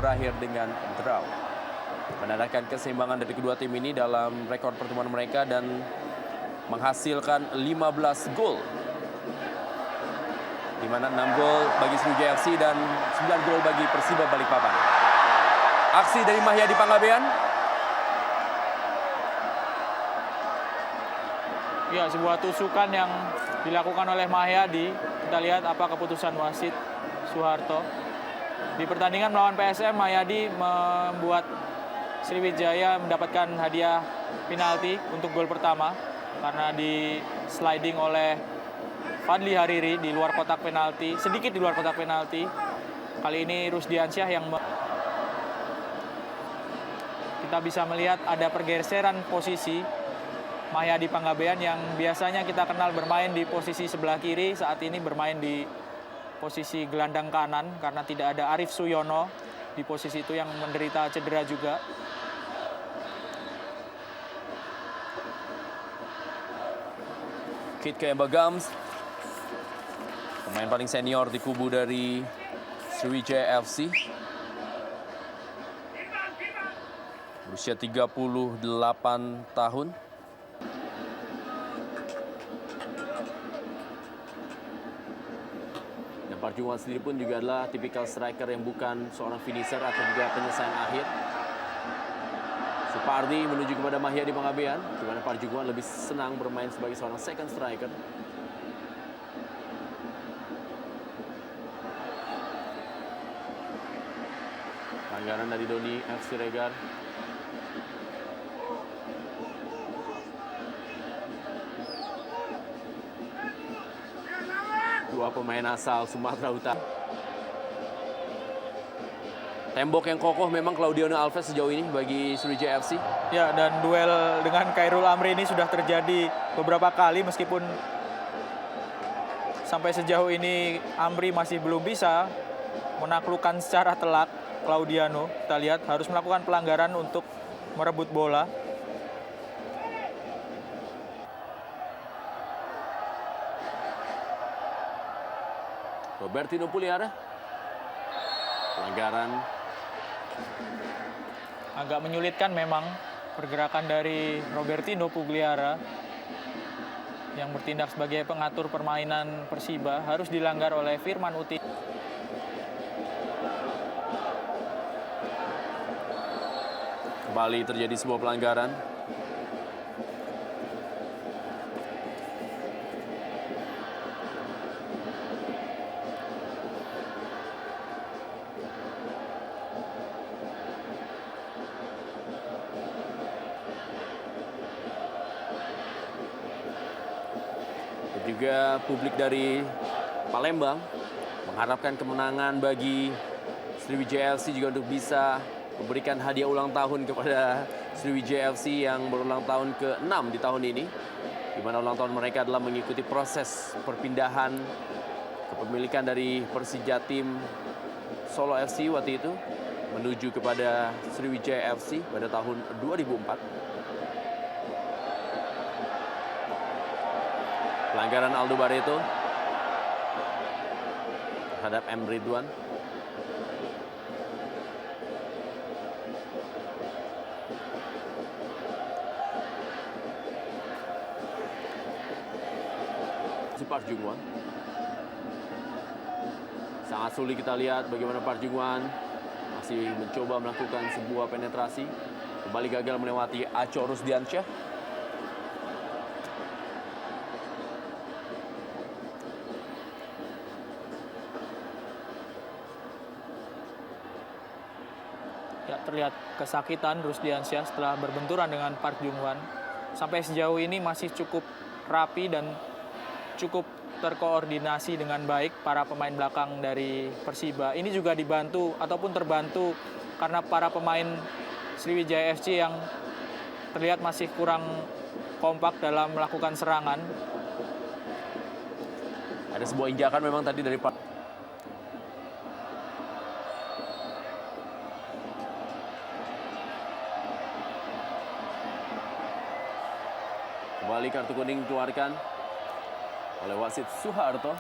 berakhir dengan draw. Menandakan keseimbangan dari kedua tim ini dalam rekor pertemuan mereka dan menghasilkan 15 gol. Di mana 6 gol bagi Sriwijaya FC dan 9 gol bagi Persiba Balikpapan. Aksi dari Mahyadi Panggabean. Ya, sebuah tusukan yang dilakukan oleh Mahyadi. Kita lihat apa keputusan wasit Soeharto. Di pertandingan melawan PSM, Mahyadi membuat Sriwijaya mendapatkan hadiah penalti untuk gol pertama karena di sliding oleh Fadli Hariri di luar kotak penalti, sedikit di luar kotak penalti. Kali ini Rusdiansyah yang kita bisa melihat ada pergeseran posisi. Mahyadi Panggabean yang biasanya kita kenal bermain di posisi sebelah kiri, saat ini bermain di posisi gelandang kanan karena tidak ada Arif Suyono di posisi itu yang menderita cedera juga. Kit Kemba Gams, pemain paling senior di kubu dari Sriwijaya FC. Berusia 38 tahun. Dan Park Jung-won sendiri pun juga adalah tipikal striker yang bukan seorang finisher atau juga penyelesaian akhir. Supardi menuju kepada Mahyadi Panggabean, di mana Park Jung-won lebih senang bermain sebagai seorang second striker. Pelanggaran dari Doni F. Siregar. Dua pemain asal Sumatera Utara. Tembok yang kokoh memang Claudiono Alves sejauh ini bagi Sriwijaya FC. Ya, dan duel dengan Khairul Amri ini sudah terjadi beberapa kali meskipun sampai sejauh ini Amri masih belum bisa menaklukkan secara telak Claudiano. Kita lihat harus melakukan pelanggaran untuk merebut bola. Robertino Puliara. Pelanggaran. Agak menyulitkan memang pergerakan dari Robertino Pugliara yang bertindak sebagai pengatur permainan Persiba harus dilanggar oleh Firman Uti. Kembali terjadi sebuah pelanggaran. Juga publik dari Palembang mengharapkan kemenangan bagi Sriwijaya FC juga untuk bisa memberikan hadiah ulang tahun kepada Sriwijaya FC yang berulang tahun ke-6 di tahun ini, di mana ulang tahun mereka adalah mengikuti proses perpindahan kepemilikan dari Persija Tim Solo FC waktu itu menuju kepada Sriwijaya FC pada tahun 2004. Pelanggaran Aldo Barreto terhadap M. Ridwan. Park Jung-won. Sangat sulit kita lihat bagaimana Park Jung-won masih mencoba melakukan sebuah penetrasi. Kembali gagal melewati Aco Rusdiansyah. Ya, terlihat kesakitan Rusdiansyah setelah berbenturan dengan Park Jung-won. Sampai sejauh ini masih cukup rapi dan cukup terkoordinasi dengan baik para pemain belakang dari Persiba. Ini juga dibantu ataupun terbantu karena para pemain Sriwijaya FC yang terlihat masih kurang kompak dalam melakukan serangan. Ada sebuah injakan memang tadi dari Pak. Kembali kartu kuning dikeluarkan oleh wasit Soeharto.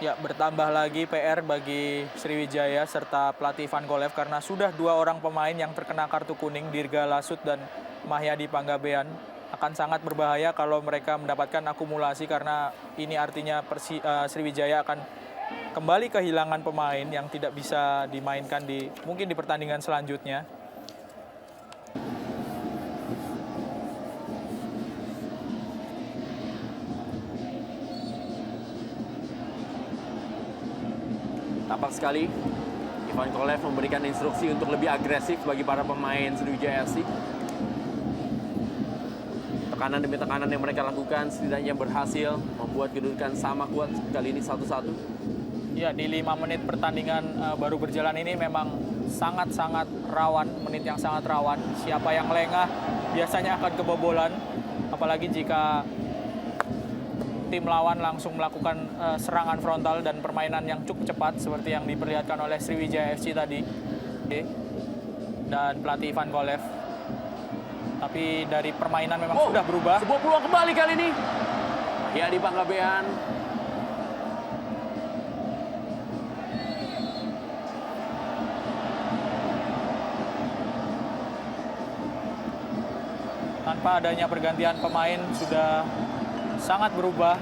Ya, bertambah lagi PR bagi Sriwijaya serta pelatih Ivan Kolev karena sudah 2 orang pemain yang terkena kartu kuning, Dirga Lasut dan Mahyadi Panggabean. Akan sangat berbahaya kalau mereka mendapatkan akumulasi karena ini artinya Sriwijaya akan kembali kehilangan pemain yang tidak bisa dimainkan mungkin di pertandingan selanjutnya. Tampak sekali Ivan Kolev memberikan instruksi untuk lebih agresif bagi para pemain Sriwijaya FC. Tekanan demi tekanan yang mereka lakukan setidaknya berhasil membuat kedudukan sama kuat kali ini 1-1. Ya, di 5 menit pertandingan baru berjalan ini memang sangat-sangat rawan, menit yang sangat rawan. Siapa yang lengah biasanya akan kebobolan, apalagi jika tim lawan langsung melakukan serangan frontal dan permainan yang cukup cepat seperti yang diperlihatkan oleh Sriwijaya FC tadi dan pelatih Ivan Kolev. Tapi dari permainan memang sudah berubah. Sebuah peluang kembali kali ini. Mahyadi Panggabean. Tanpa adanya pergantian pemain sudah sangat berubah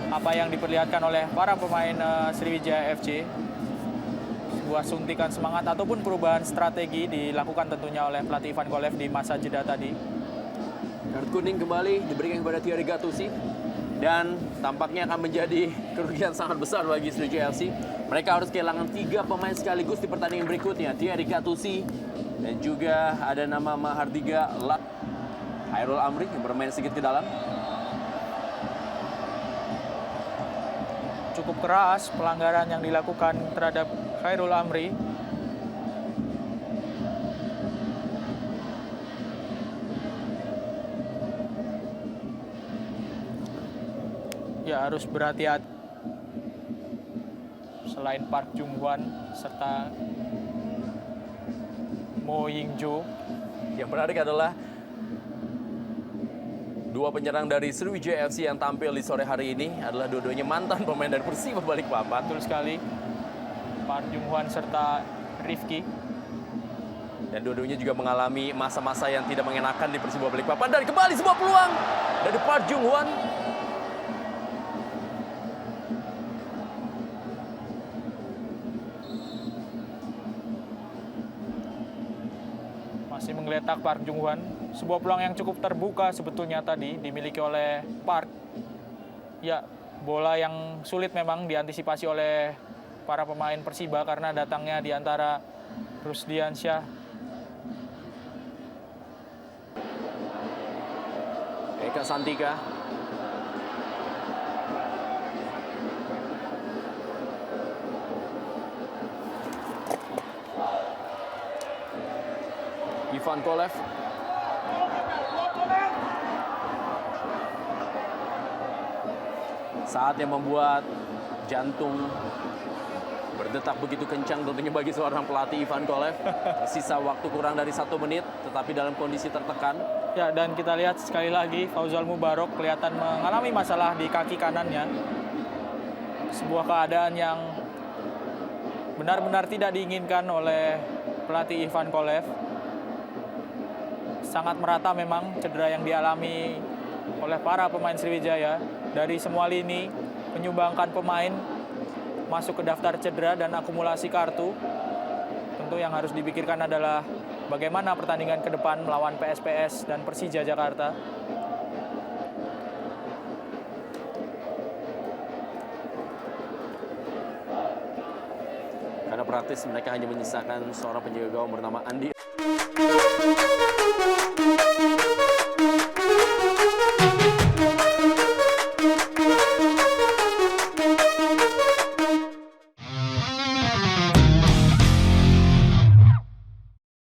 apa yang diperlihatkan oleh para pemain Sriwijaya FC. Sebuah suntikan semangat ataupun perubahan strategi dilakukan tentunya oleh pelatih Ivan Kolev di masa jeda tadi. Kartu kuning kembali diberikan kepada Thierry Gattuso dan tampaknya akan menjadi kerugian sangat besar bagi Sriwijaya FC. Mereka harus kehilangan 3 pemain sekaligus di pertandingan berikutnya. Thierry Gattuso dan juga ada nama Mahardika Lat, Hairul Amri yang bermain sedikit ke dalam. Cukup keras pelanggaran yang dilakukan terhadap Hairul Amri. Ya, harus berhati-hati. Selain Park Jung-hwan serta Mo Ying-jo. Yang menarik adalah 2 penyerang dari Sriwijaya FC yang tampil di sore hari ini adalah dua-duanya mantan pemain dari Persiba Balikpapan. Betul sekali. Park Jung-hwan serta Rifki. Dan dua-duanya juga mengalami masa-masa yang tidak mengenakan di Persiba Balikpapan. Dan kembali sebuah peluang dari Park Jung-hwan. Masih menggeletak Park Jung-hwan. Sebuah peluang yang cukup terbuka sebetulnya tadi dimiliki oleh Park. Ya, bola yang sulit memang diantisipasi oleh para pemain Persiba karena datangnya di antara Rusdiansyah. Eka Santika. Ivan Kolev. Saat yang membuat jantung berdetak begitu kencang tentunya bagi seorang pelatih Ivan Kolev. Sisa waktu kurang dari 1 menit, tetapi dalam kondisi tertekan. Ya, dan kita lihat sekali lagi Fauzal Mubarok kelihatan mengalami masalah di kaki kanannya. Sebuah keadaan yang benar-benar tidak diinginkan oleh pelatih Ivan Kolev. Sangat merata memang cedera yang dialami oleh para pemain Sriwijaya. Dari semua lini menyumbangkan pemain masuk ke daftar cedera dan akumulasi kartu. Tentu yang harus dipikirkan adalah bagaimana pertandingan ke depan melawan PSPS dan Persija Jakarta. Karena praktis mereka hanya menyisakan seorang penjaga gawang bernama Andi